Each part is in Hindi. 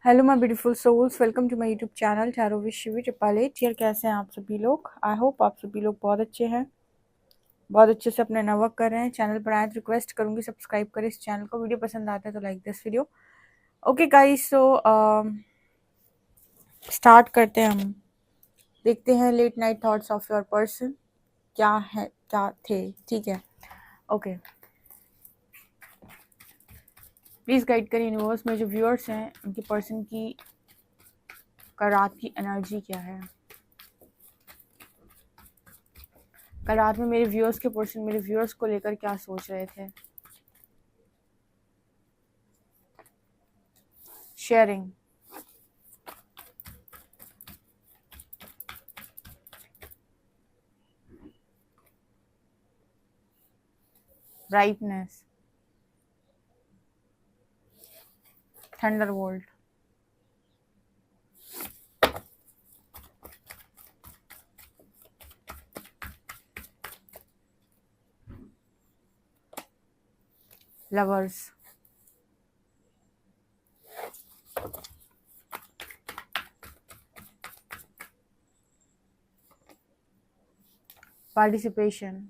Hello my beautiful souls, welcome to my YouTube channel tarot with Shivi triple 8। यार कैसे हैं आप सभी लोग। आई होप आप सभी लोग बहुत अच्छे हैं, बहुत अच्छे से अपने वर्क कर रहे हैं। चैनल पर आए तो रिक्वेस्ट करूंगी सब्सक्राइब करें इस चैनल को। वीडियो पसंद आता है तो like this video. Okay guys, so start करते हैं। हम देखते हैं late night thoughts of your person क्या है, क्या थे। ठीक है, ओके। प्लीज़ गाइड करें यूनिवर्स में जो व्यूअर्स हैं उनके पर्सन की कल रात की एनर्जी क्या है। कल रात में मेरे व्यूअर्स के पर्सन मेरे व्यूअर्स को लेकर क्या सोच रहे थे। Sharing, brightness, Thunderbolt, lovers, participation,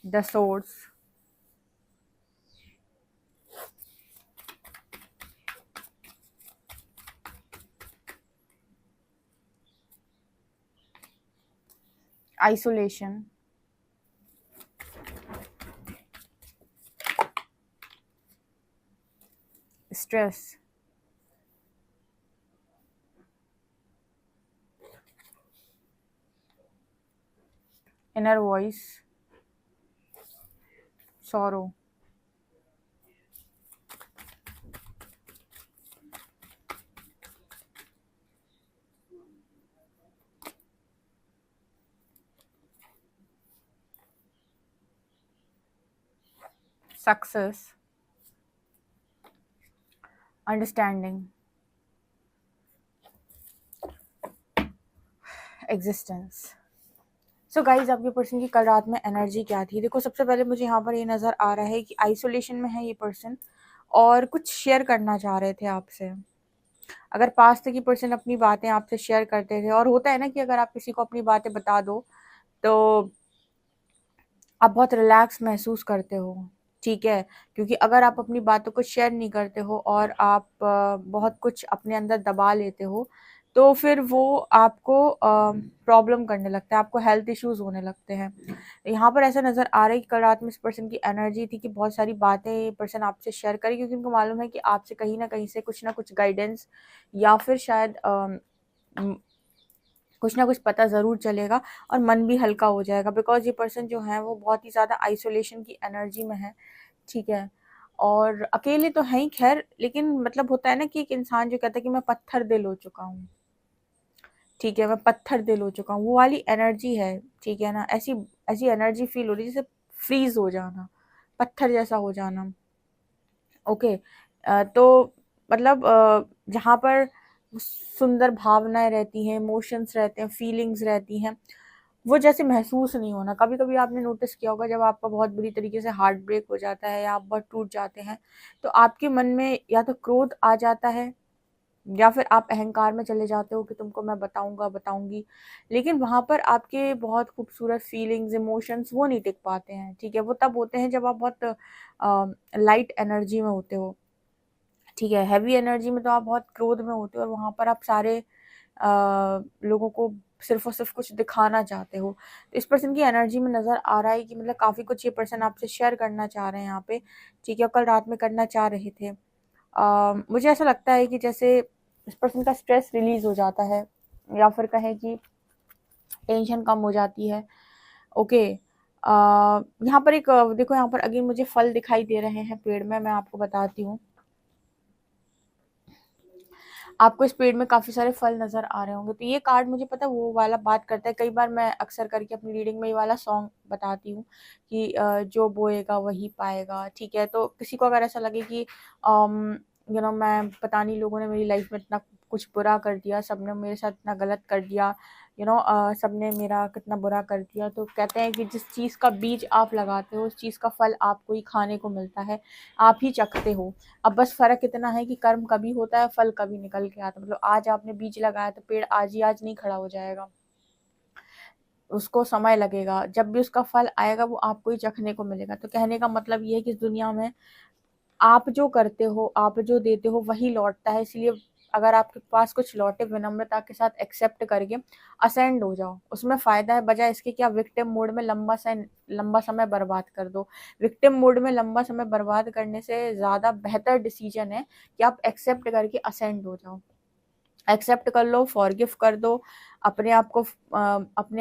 the source, isolation, stress, inner voice, sorrow, success, understanding, existence. So guys, आपके पर्सन की कल रात में एनर्जी क्या थी। देखो, सबसे पहले मुझे यहाँ पर ये नज़र आ रहा है कि आइसोलेशन में है ये पर्सन और कुछ शेयर करना चाह रहे थे आपसे। अगर पास तक ये पर्सन अपनी बातें आपसे शेयर करते थे, और होता है ना कि अगर आप किसी को अपनी बातें बता दो तो आप बहुत रिलैक्स महसूस करते हो। ठीक है, क्योंकि अगर आप अपनी बातों को शेयर नहीं करते हो और आप बहुत कुछ अपने अंदर दबा लेते हो तो फिर वो आपको प्रॉब्लम करने लगता है, आपको हेल्थ इश्यूज होने लगते हैं। यहाँ पर ऐसा नज़र आ रहा है कि कल रात में इस पर्सन की एनर्जी थी कि बहुत सारी बातें ये पर्सन आपसे शेयर करे, क्योंकि उनको मालूम है कि आपसे कहीं ना कहीं से कुछ ना कुछ गाइडेंस या फिर शायद कुछ ना कुछ पता ज़रूर चलेगा और मन भी हल्का हो जाएगा। बिकॉज ये पर्सन जो है वो बहुत ही ज़्यादा आइसोलेशन की एनर्जी में है। ठीक है, और अकेले तो है ही खैर, लेकिन मतलब होता है ना कि एक इंसान जो कहता है कि मैं पत्थर दिल हो चुका हूँ। ठीक है, मैं पत्थर दिल हो चुका हूँ, वो वाली एनर्जी है। ठीक है ना, ऐसी ऐसी एनर्जी फील हो रही है जैसे फ्रीज हो जाना, पत्थर जैसा हो जाना। ओके, तो मतलब जहाँ पर सुंदर भावनाएं रहती हैं, इमोशंस रहते हैं, फीलिंग्स रहती हैं, वो जैसे महसूस नहीं होना। कभी कभी आपने नोटिस किया होगा जब आपका बहुत बुरी तरीके से हार्ट ब्रेक हो जाता है या आप बहुत टूट जाते हैं तो आपके मन में या तो क्रोध आ जाता है या फिर आप अहंकार में चले जाते हो कि तुमको मैं बताऊंगा बताऊंगी। लेकिन वहां पर आपके बहुत खूबसूरत फीलिंग्स, इमोशंस वो नहीं टिक पाते हैं। ठीक है, वो तब होते हैं जब आप बहुत लाइट एनर्जी में होते हो। ठीक है, हैवी एनर्जी में तो आप बहुत क्रोध में होते हो और वहां पर आप सारे लोगों को सिर्फ और सिर्फ कुछ दिखाना चाहते हो। तो इस पर्सन की एनर्जी में नज़र आ रहा है कि मतलब काफ़ी कुछ ये पर्सन आपसे शेयर करना चाह रहे हैं यहाँ पे। ठीक है, कल रात में करना चाह रहे थे। मुझे ऐसा लगता है कि जैसे इस पर्सन का स्ट्रेस रिलीज हो जाता है या फिर कहें कि टेंशन कम हो जाती है। ओके, यहाँ पर एक देखो, यहाँ पर अगेन मुझे फल दिखाई दे रहे हैं पेड़ में। मैं आपको बताती हूँ, आपको इस पेड़ में काफी सारे फल नजर आ रहे होंगे। तो ये कार्ड मुझे पता है वो वाला बात करता है। कई बार मैं अक्सर करके अपनी रीडिंग में ये वाला सॉन्ग बताती हूँ कि जो बोएगा वही पाएगा। ठीक है, तो किसी को अगर ऐसा लगे कि मैं पता नहीं, लोगों ने मेरी लाइफ में इतना कुछ बुरा कर दिया, सबने मेरे साथ इतना गलत कर दिया, सबने मेरा कितना बुरा कर दिया। तो कहते हैं कि जिस चीज़ का बीज आप लगाते हो उस चीज़ का फल आपको ही खाने को मिलता है, आप ही चखते हो। अब बस फ़र्क इतना है कि कर्म कभी होता है, फल कभी निकल के आता है। मतलब आज आपने बीज लगाया तो पेड़ आज ही आज नहीं खड़ा हो जाएगा, उसको समय लगेगा। जब भी उसका फल आएगा वो आपको ही चखने को मिलेगा। तो कहने का मतलब ये है कि इस दुनिया में आप जो करते हो, आप जो देते हो वही लौटता है। इसलिए अगर आपके पास कुछ लौटे, विनम्रता के साथ एक्सेप्ट करके असेंड हो जाओ, उसमें फ़ायदा है। बजाय इसके कि आप विक्टिम मोड में लंबा समय बर्बाद कर दो। विक्टिम मोड में लंबा समय बर्बाद करने से ज़्यादा बेहतर डिसीजन है कि आप एक्सेप्ट करके असेंड हो जाओ। एक्सेप्ट कर लो, फॉरगिव कर दो, अपने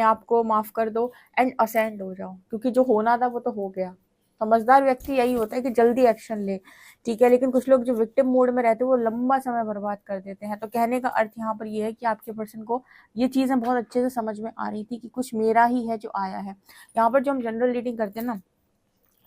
आप को माफ़ कर दो एंड असेंड हो जाओ। क्योंकि जो होना था वो तो हो गया। समझदार व्यक्ति यही होता है कि जल्दी एक्शन ले, ठीक है। लेकिन कुछ लोग जो विक्टिम मोड में रहते हैं वो लंबा समय बर्बाद कर देते हैं। तो कहने का अर्थ यहाँ पर ये है कि आपके पर्सन को ये चीज़ें बहुत अच्छे से समझ में आ रही थी कि कुछ मेरा ही है जो आया है। यहाँ पर जो हम जनरल रीडिंग करते हैं ना,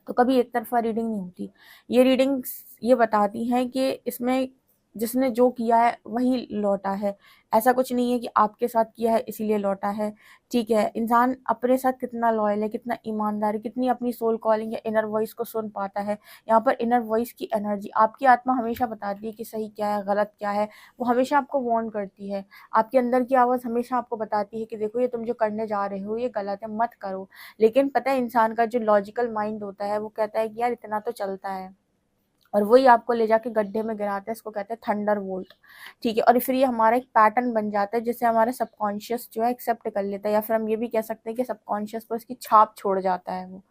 तो कभी एक तरफा रीडिंग नहीं होती। ये रीडिंग्स ये बताती हैं कि इसमें जिसने जो किया है वही लौटा है। ऐसा कुछ नहीं है कि आपके साथ किया है इसीलिए लौटा है, ठीक है। इंसान अपने साथ कितना लॉयल है, कितना ईमानदार है, कितनी अपनी सोल कॉलिंग या इनर वॉइस को सुन पाता है। यहाँ पर इनर वॉइस की एनर्जी, आपकी आत्मा हमेशा बताती है कि सही क्या है, गलत क्या है। वो हमेशा आपको वार्न करती है। आपके अंदर की आवाज़ हमेशा आपको बताती है कि देखो ये तुम जो करने जा रहे हो ये गलत है, मत करो। लेकिन पता है इंसान का जो लॉजिकल माइंड होता है वो कहता है कि यार इतना तो चलता है, और वही आपको ले जाके गड्ढे में गिराता है। इसको कहते हैं थंडर वोल्ट, ठीक है। और फिर ये हमारा एक पैटर्न बन जाता है जिसे हमारा सबकॉन्शियस जो है एक्सेप्ट कर लेता है, या फिर हम ये भी कह सकते हैं कि सबकॉन्शियस पर उसकी छाप छोड़ जाता है वो,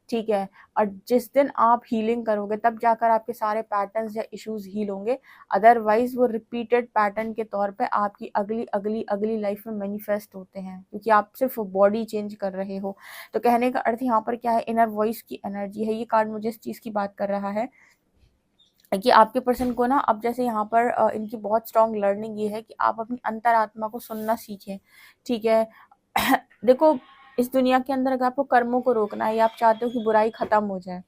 ठीक है। और जिस दिन आप हीलिंग करोगे तब जाकर आपके सारे पैटर्न्स या इश्यूज हील होंगे। अदरवाइज वो रिपीटेड पैटर्न के तौर पे आपकी अगली अगली अगली लाइफ में मैनिफेस्ट होते हैं, क्योंकि आप सिर्फ बॉडी चेंज कर रहे हो। तो कहने का अर्थ यहाँ पर क्या है, इनर वॉइस की एनर्जी है। ये कार्ड मुझे इस चीज़ की बात कर रहा है कि आपके पर्सन को ना, अब जैसे यहाँ पर इनकी बहुत स्ट्रॉन्ग लर्निंग ये है कि आप अपनी अंतरात्मा को सुनना सीखें, ठीक है। देखो, इस दुनिया के अंदर अगर आपको कर्मों को रोकना है या आप चाहते हो कि बुराई खत्म हो जाए,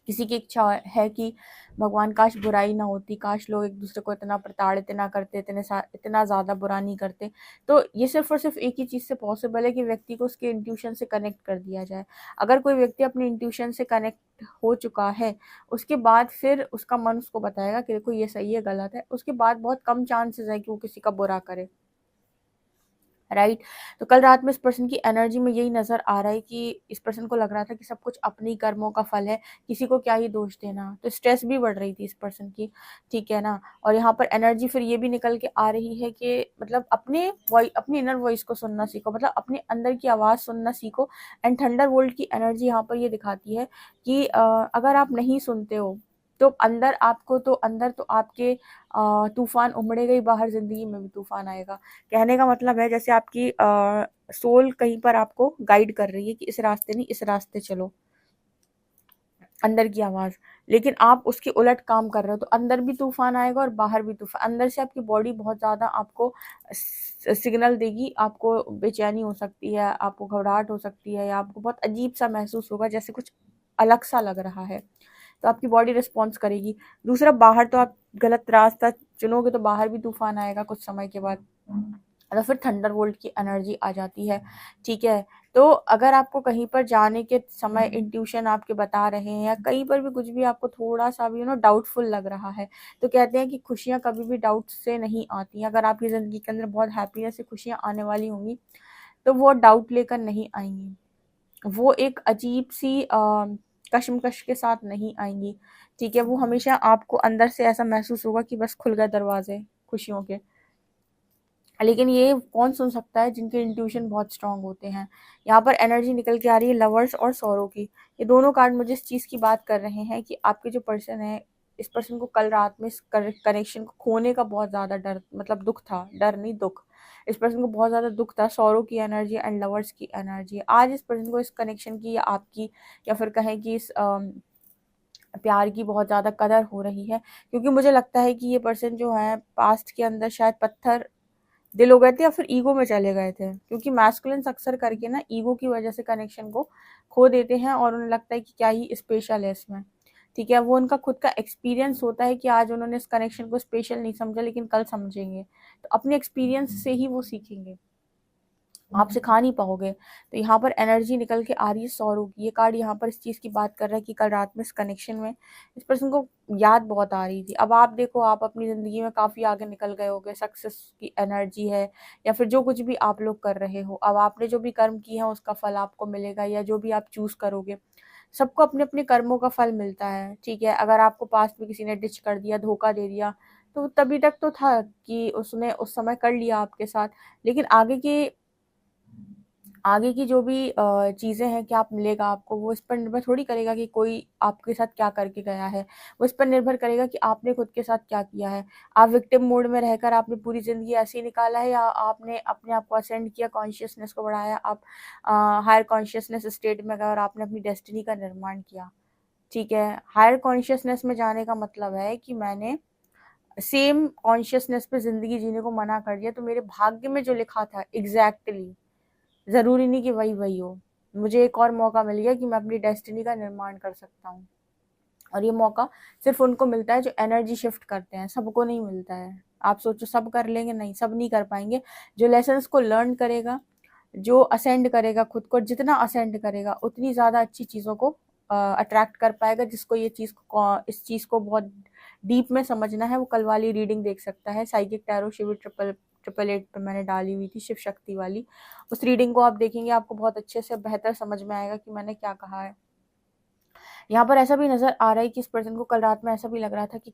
किसी की इच्छा है कि भगवान काश बुराई ना होती, काश लोग एक दूसरे को इतना प्रताड़ित ना करते, इतना ज़्यादा बुरा नहीं करते। तो ये सिर्फ और सिर्फ एक ही चीज़ से पॉसिबल है कि व्यक्ति को उसके इंट्यूशन से कनेक्ट कर दिया जाए। अगर कोई व्यक्ति अपने इंट्यूशन से कनेक्ट हो चुका है, उसके बाद फिर उसका मन उसको बताएगा कि देखो ये सही है, गलत है। उसके बाद बहुत कम चांसेस है कि वो किसी का बुरा करे, राइट। तो कल रात में इस पर्सन की एनर्जी में यही नज़र आ रहा है कि इस पर्सन को लग रहा था कि सब कुछ अपनी कर्मों का फल है, किसी को क्या ही दोष देना। तो स्ट्रेस भी बढ़ रही थी इस पर्सन की, ठीक है ना। और यहाँ पर एनर्जी फिर ये भी निकल के आ रही है कि मतलब अपनी इनर वॉइस को सुनना सीखो, मतलब अपने अंदर की आवाज़ सुनना सीखो। एंड थंडर बोल्ट की एनर्जी यहाँ पर ये दिखाती है कि अगर आप नहीं सुनते हो तो अंदर तो आपके तूफान उमड़ेगा ही, बाहर ज़िंदगी में भी तूफान आएगा। कहने का मतलब है जैसे आपकी सोल कहीं पर आपको गाइड कर रही है कि इस रास्ते नहीं, इस रास्ते चलो, अंदर की आवाज़। लेकिन आप उसके उलट काम कर रहे हो तो अंदर भी तूफान आएगा और बाहर भी तूफान। अंदर से आपकी बॉडी बहुत ज़्यादा आपको सिग्नल देगी, आपको बेचैनी हो सकती है, आपको घबराहट हो सकती है, या आपको बहुत अजीब सा महसूस होगा, जैसे कुछ अलग सा लग रहा है। तो आपकी बॉडी रिस्पॉन्स करेगी। दूसरा, बाहर तो आप गलत रास्ता चुनोगे तो बाहर भी तूफान आएगा कुछ समय के बाद। तो फिर थंडरबोल्ट की एनर्जी आ जाती है, ठीक है। तो अगर आपको कहीं पर जाने के समय इंट्यूशन आपके बता रहे हैं, या कहीं पर भी कुछ भी आपको थोड़ा सा भी डाउटफुल लग रहा है, तो कहते हैं कि खुशियाँ कभी भी डाउट से नहीं आती हैं। अगर आपकी ज़िंदगी के अंदर बहुत हैप्पीनेस से खुशियाँ आने वाली होंगी तो वो डाउट लेकर नहीं आएंगी, वो एक अजीब सी कशमकश के साथ नहीं आएंगी, ठीक है। वो हमेशा आपको अंदर से ऐसा महसूस होगा कि बस खुल गए दरवाजे खुशियों के। लेकिन ये कौन सुन सकता है, जिनके इंट्यूशन बहुत स्ट्रांग होते हैं। यहाँ पर एनर्जी निकल के आ रही है लवर्स और सौरों की। ये दोनों कार्ड मुझे इस चीज़ की बात कर रहे हैं कि आपके जो पर्सन है, इस पर्सन को कल रात में इस कनेक्शन को खोने का बहुत ज़्यादा डर, मतलब दुख था, डर नहीं दुख। इस पर्सन को बहुत ज़्यादा दुख था, सौरों की एनर्जी एंड लवर्स की एनर्जी। आज इस पर्सन को इस कनेक्शन की, या आपकी, या फिर कहें कि इस प्यार की बहुत ज़्यादा कदर हो रही है। क्योंकि मुझे लगता है कि ये पर्सन जो है पास्ट के अंदर शायद पत्थर दिल हो गए थे, या फिर ईगो में चले गए थे। क्योंकि मैस्कुलिन्स अक्सर करके ना ईगो की वजह से कनेक्शन को खो देते हैं, और उन्हें लगता है कि क्या ही स्पेशल है इसमें, ठीक है। वो उनका खुद का एक्सपीरियंस होता है कि आज उन्होंने इस कनेक्शन को स्पेशल नहीं समझा, लेकिन कल समझेंगे। तो अपने एक्सपीरियंस से ही वो सीखेंगे। आप सिखा नहीं पाओगे। तो यहाँ पर एनर्जी निकल के आ रही है सौरों की। ये कार्ड यहाँ पर इस चीज़ की बात कर रहा है कि कल रात में इस कनेक्शन में इस पर्सन को याद बहुत आ रही थी। अब आप देखो, आप अपनी ज़िंदगी में काफ़ी आगे निकल गए होगे, सक्सेस की एनर्जी है, या फिर जो कुछ भी आप लोग कर रहे हो, अब आपने जो भी कर्म किए हैं उसका फल आपको मिलेगा, या जो भी आप चूज़ करोगे, सबको अपने अपने कर्मों का फल मिलता है, ठीक है। अगर आपको पास्ट में किसी ने डिच कर दिया, धोखा दे दिया, तो तभी तक तो था कि उसने उस समय कर लिया आपके साथ, लेकिन आगे की जो भी चीज़ें हैं, क्या मिलेगा आपको, वो इस पर निर्भर थोड़ी करेगा कि कोई आपके साथ क्या करके गया है। वो इस पर निर्भर करेगा कि आपने खुद के साथ क्या किया है। आप विक्टिम मोड में रहकर आपने पूरी ज़िंदगी ऐसे ही निकाला है, या आपने अपने आप को असेंड किया, कॉन्शियसनेस को बढ़ाया, आप हायर कॉन्शियसनेस स्टेट में गए और आपने अपनी डेस्टिनी का निर्माण किया, ठीक है। हायर कॉन्शियसनेस में जाने का मतलब है कि मैंने सेम कॉन्शियसनेस पे ज़िंदगी जीने को मना कर दिया, तो मेरे भाग्य में जो लिखा था एग्ज़ैक्टली, ज़रूरी नहीं कि वही हो। मुझे एक और मौका मिल गया कि मैं अपनी डेस्टिनी का निर्माण कर सकता हूँ, और ये मौका सिर्फ़ उनको मिलता है जो एनर्जी शिफ्ट करते हैं, सबको नहीं मिलता है। आप सोचो सब कर लेंगे, नहीं, सब नहीं कर पाएँगे। जो लेसन्स को लर्न करेगा, जो असेंड करेगा खुद को, जितना असेंड करेगा उतनी ज़्यादा अच्छी चीज़ों को अट्रैक्ट कर पाएगा। जिसको ये चीज़ को इस चीज़ को बहुत डीप में समझना है, वो कल वाली रीडिंग देख सकता है। साइकिक टैरो शिविर 888 पे मैंने डाली हुई थी, शिव शक्ति वाली। उस रीडिंग को आप देखेंगे, आपको बहुत अच्छे से बेहतर समझ में आएगा कि मैंने क्या कहा है। यहाँ पर ऐसा भी नज़र आ रहा है कि इस पर्सन को कल रात में ऐसा भी लग रहा था कि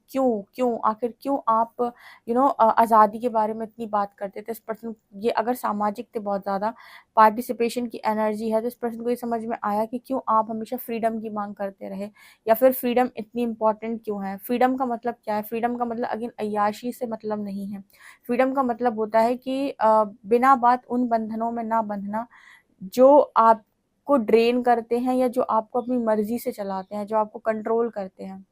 आखिर क्यों आप आज़ादी के बारे में इतनी बात करते थे। इस पर्सन, ये अगर सामाजिक थे, बहुत ज़्यादा पार्टिसिपेशन की एनर्जी है, तो इस पर्सन को ये समझ में आया कि क्यों आप हमेशा फ्रीडम की मांग करते रहे, या फिर फ्रीडम इतनी इंपॉर्टेंट क्यों है। फ्रीडम का मतलब क्या है? फ्रीडम का मतलब अगेन अय्याशी से मतलब नहीं है। फ्रीडम का मतलब होता है कि बिना बात उन बंधनों में ना बंधना जो आपको ड्रेन करते हैं, या जो आपको अपनी मर्जी से चलाते हैं, जो आपको कंट्रोल करते हैं।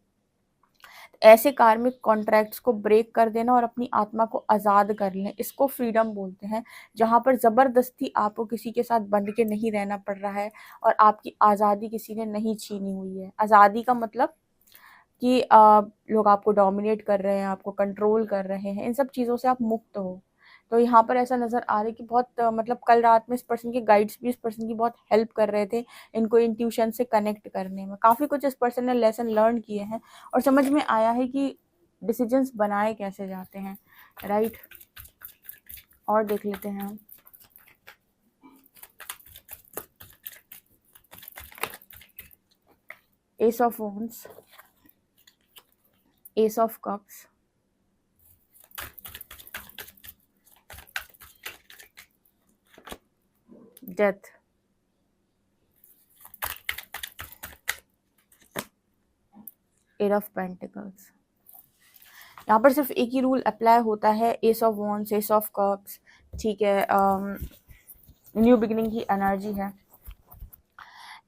ऐसे कार्मिक कॉन्ट्रैक्ट्स को ब्रेक कर देना और अपनी आत्मा को आज़ाद कर लें, इसको फ्रीडम बोलते हैं। जहाँ पर ज़बरदस्ती आपको किसी के साथ बंध के नहीं रहना पड़ रहा है, और आपकी आज़ादी किसी ने नहीं छीनी हुई है। आज़ादी का मतलब कि लोग आपको डोमिनेट कर रहे हैं, आपको कंट्रोल कर रहे हैं, इन सब चीज़ों से आप मुक्त हो। तो यहाँ पर ऐसा नज़र आ रहा है कि बहुत मतलब कल रात में इस पर्सन के गाइड्स भी इस पर्सन की बहुत हेल्प कर रहे थे, इनको इंट्यूशन से कनेक्ट करने में। काफ़ी कुछ इस पर्सन ने लेसन लर्न किए हैं, और समझ में आया है कि डिसीजंस बनाए कैसे जाते हैं, राइट। और देख लेते हैं हम। Ace of wands, ace of cups, death, eight of pentacles. यहाँ पर सिर्फ एक ही रूल अप्लाई होता है, ace of wands, ace of cups, ठीक है। न्यू बिगिनिंग की एनर्जी है।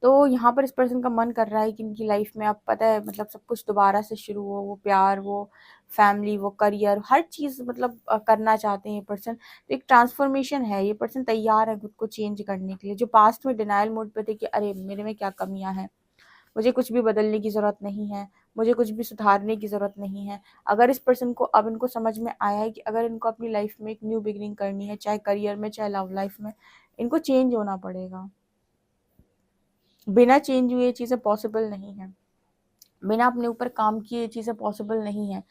तो यहाँ पर इस पर्सन का मन कर रहा है कि इनकी लाइफ में, अब पता है, मतलब सब कुछ दोबारा से शुरू हो। वो प्यार, वो फैमिली, वो करियर, हर चीज़ मतलब करना चाहते हैं ये पर्सन। तो एक ट्रांसफॉर्मेशन है, ये पर्सन तैयार है खुद को चेंज करने के लिए। जो पास्ट में डिनायल मोड पे थे कि अरे मेरे में क्या कमियां हैं, मुझे कुछ भी बदलने की ज़रूरत नहीं है, मुझे कुछ भी सुधारने की ज़रूरत नहीं है। अगर इस पर्सन को अब इनको समझ में आया है कि अगर इनको अपनी लाइफ में एक न्यू बिगिनिंग करनी है, चाहे करियर में चाहे लव लाइफ में, इनको चेंज होना पड़ेगा। बिना चेंज हुए ये चीज़ें पॉसिबल नहीं है। बिना अपने ऊपर काम किए ये चीज़ें पॉसिबल नहीं है।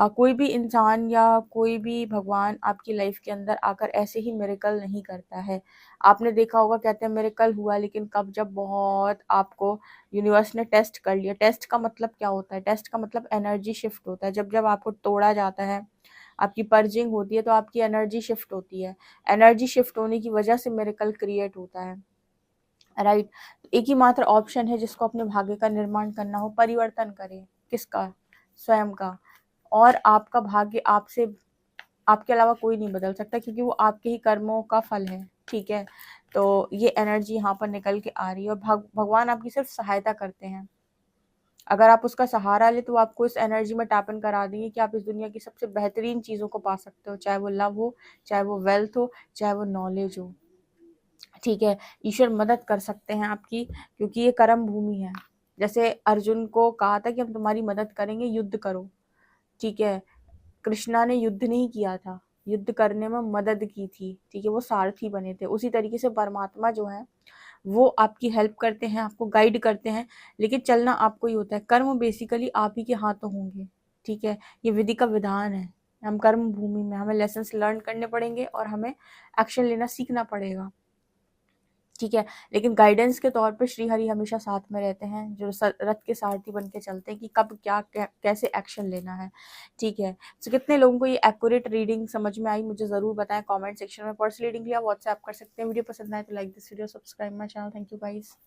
कोई भी इंसान या कोई भी भगवान आपकी लाइफ के अंदर आकर ऐसे ही मिरेकल नहीं करता है। आपने देखा होगा, कहते हैं मिरेकल हुआ, लेकिन कब? जब बहुत आपको यूनिवर्स ने टेस्ट कर लिया। टेस्ट का मतलब क्या होता है? टेस्ट का मतलब एनर्जी शिफ्ट होता है। जब जब आपको तोड़ा जाता है, आपकी पर्जिंग होती है, तो आपकी एनर्जी शिफ्ट होती है। एनर्जी शिफ्ट होने की वजह से मिरेकल क्रिएट होता है, राइट। एक ही मात्र ऑप्शन है जिसको अपने भाग्य का निर्माण करना हो, परिवर्तन करें। किसका? स्वयं का। और आपका भाग्य आपसे, आपके अलावा कोई नहीं बदल सकता, क्योंकि वो आपके ही कर्मों का फल है, ठीक है। तो ये एनर्जी यहाँ पर निकल के आ रही है, और भगवान आपकी सिर्फ सहायता करते हैं। अगर आप उसका सहारा ले, तो वो आपको इस एनर्जी में टैप इन करा देंगे कि आप इस दुनिया की सबसे बेहतरीन चीज़ों को पा सकते हो, चाहे वो लव हो, चाहे वो वेल्थ हो, चाहे वो नॉलेज हो, ठीक है। ईश्वर मदद कर सकते हैं आपकी, क्योंकि ये कर्म भूमि है। जैसे अर्जुन को कहा था कि हम तुम्हारी मदद करेंगे, युद्ध करो, ठीक है। कृष्णा ने युद्ध नहीं किया था, युद्ध करने में मदद की थी, ठीक है, वो सारथी बने थे। उसी तरीके से परमात्मा जो है वो आपकी हेल्प करते हैं, आपको गाइड करते हैं, लेकिन चलना आपको ही होता है। कर्म बेसिकली आप ही के हाथों होंगे, ठीक है, ये विधि का विधान है। हम कर्म भूमि में, हमें लेसन्स लर्न करने पड़ेंगे और हमें एक्शन लेना सीखना पड़ेगा, ठीक है। लेकिन गाइडेंस के तौर पे श्री हरि हमेशा साथ में रहते हैं, जो रथ के सारथी बन के चलते हैं कि कब क्या कैसे एक्शन लेना है, ठीक है। तो कितने लोगों को ये एक्यूरेट रीडिंग समझ में आई, मुझे ज़रूर बताएं कमेंट सेक्शन में। पर्सनल रीडिंग के लिए आप व्हाट्सएप कर सकते हैं। वीडियो पसंद आए तो like this video, subscribe my channel. Thank you guys.